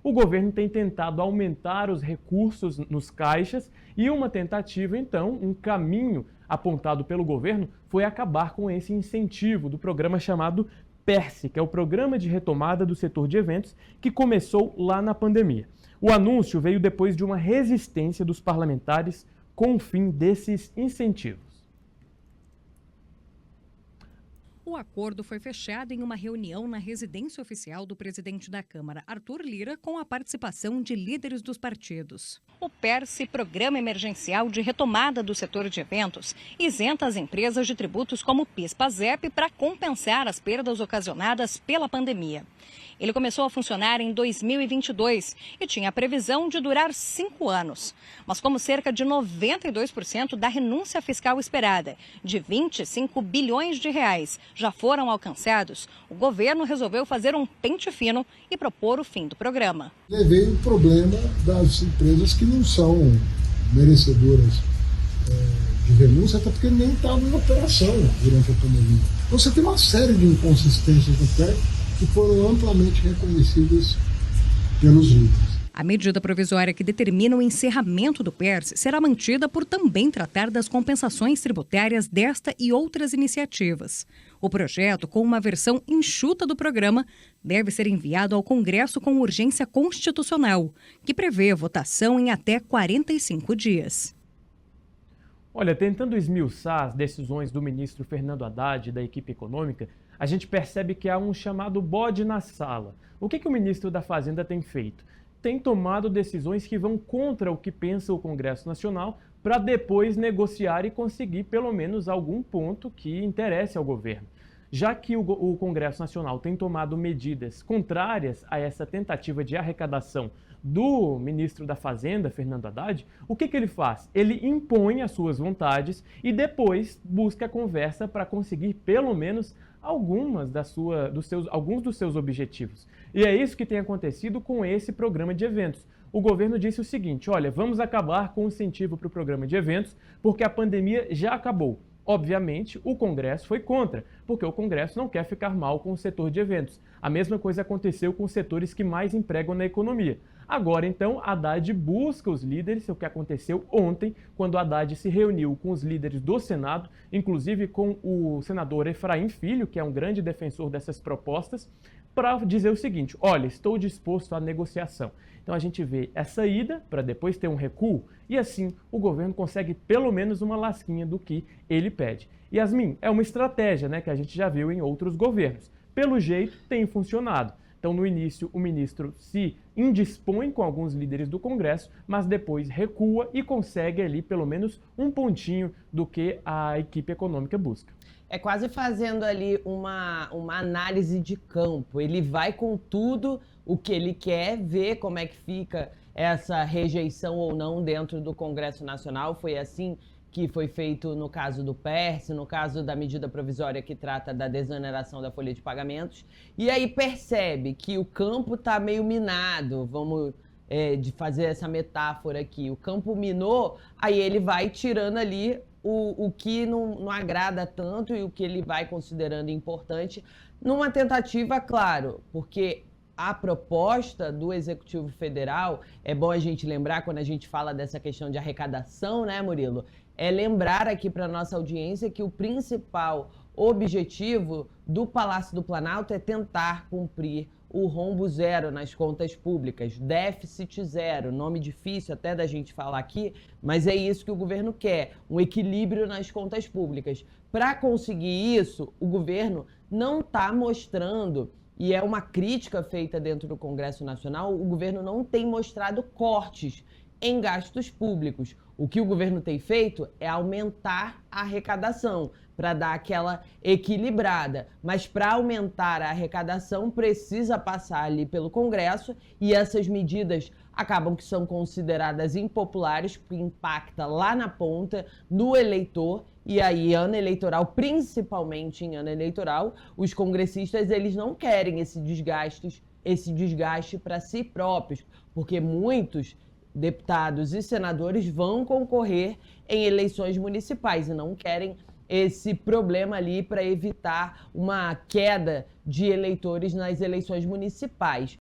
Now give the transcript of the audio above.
o governo tem tentado aumentar os recursos nos caixas e uma tentativa, então, um caminho apontado pelo governo foi acabar com esse incentivo do programa chamado PERSE, que é o Programa de Retomada do Setor de Eventos, que começou lá na pandemia. O anúncio veio depois de uma resistência dos parlamentares com o fim desses incentivos. O acordo foi fechado em uma reunião na residência oficial do presidente da Câmara, Arthur Lira, com a participação de líderes dos partidos. O PERSE, Programa Emergencial de Retomada do Setor de Eventos, isenta as empresas de tributos como PIS/PASEP para compensar as perdas ocasionadas pela pandemia. Ele começou a funcionar em 2022 e tinha a previsão de durar 5 anos. Mas como cerca de 92% da renúncia fiscal esperada, de 25 bilhões de reais, já foram alcançados, o governo resolveu fazer um pente fino e propor o fim do programa. Veio o problema das empresas que não são merecedoras de renúncia, até porque nem estavam em operação durante a pandemia. Então você tem uma série de inconsistências no PEC que foram amplamente reconhecidas pelos líderes. A medida provisória que determina o encerramento do PERSE será mantida por também tratar das compensações tributárias desta e outras iniciativas. O projeto, com uma versão enxuta do programa, deve ser enviado ao Congresso com urgência constitucional, que prevê votação em até 45 dias. Olha, tentando esmiuçar as decisões do ministro Fernando Haddad e da equipe econômica, a gente percebe que há um chamado bode na sala. O que o ministro da Fazenda tem feito? Tem tomado decisões que vão contra o que pensa o Congresso Nacional para depois negociar e conseguir pelo menos algum ponto que interesse ao governo. Já que o Congresso Nacional tem tomado medidas contrárias a essa tentativa de arrecadação do ministro da Fazenda, Fernando Haddad, o que ele faz? Ele impõe as suas vontades e depois busca a conversa para conseguir pelo menos alguns dos seus objetivos. E é isso que tem acontecido com esse programa de eventos. O governo disse o seguinte: olha, vamos acabar com o incentivo para o programa de eventos porque a pandemia já acabou. Obviamente, o Congresso foi contra, porque o Congresso não quer ficar mal com o setor de eventos. A mesma coisa aconteceu com os setores que mais empregam na economia. Agora, então, Haddad busca os líderes, o que aconteceu ontem, quando Haddad se reuniu com os líderes do Senado, inclusive com o senador Efraim Filho, que é um grande defensor dessas propostas, para dizer o seguinte: olha, estou disposto à negociação. Então a gente vê essa ida para depois ter um recuo e assim o governo consegue pelo menos uma lasquinha do que ele pede. Yasmin, é uma estratégia, né, que a gente já viu em outros governos. Pelo jeito tem funcionado. Então no início o ministro se indispõe com alguns líderes do Congresso, mas depois recua e consegue ali pelo menos um pontinho do que a equipe econômica busca. É quase fazendo ali uma análise de campo. Ele vai com tudo o que ele quer, ver como é que fica essa rejeição ou não dentro do Congresso Nacional. Foi assim que foi feito no caso do PERSE, no caso da medida provisória que trata da desoneração da folha de pagamentos. E aí percebe que o campo está meio minado, vamos de fazer essa metáfora aqui. O campo minou, aí ele vai tirando ali o que não agrada tanto e o que ele vai considerando importante, numa tentativa, claro, porque a proposta do Executivo Federal, é bom a gente lembrar quando a gente fala dessa questão de arrecadação, né, Murilo? É lembrar aqui para a nossa audiência que o principal objetivo do Palácio do Planalto é tentar cumprir o rombo zero nas contas públicas, déficit zero, nome difícil até da gente falar aqui, mas é isso que o governo quer, um equilíbrio nas contas públicas. Para conseguir isso, o governo não está mostrando, e é uma crítica feita dentro do Congresso Nacional, o governo não tem mostrado cortes em gastos públicos. O que o governo tem feito é aumentar a arrecadação, para dar aquela equilibrada. Mas para aumentar a arrecadação, precisa passar ali pelo Congresso, e essas medidas acabam que são consideradas impopulares, porque impacta lá na ponta, no eleitor, e aí ano eleitoral, principalmente em ano eleitoral, os congressistas eles não querem esse desgaste para si próprios, porque muitos deputados e senadores vão concorrer em eleições municipais e não querem esse problema ali para evitar uma queda de eleitores nas eleições municipais.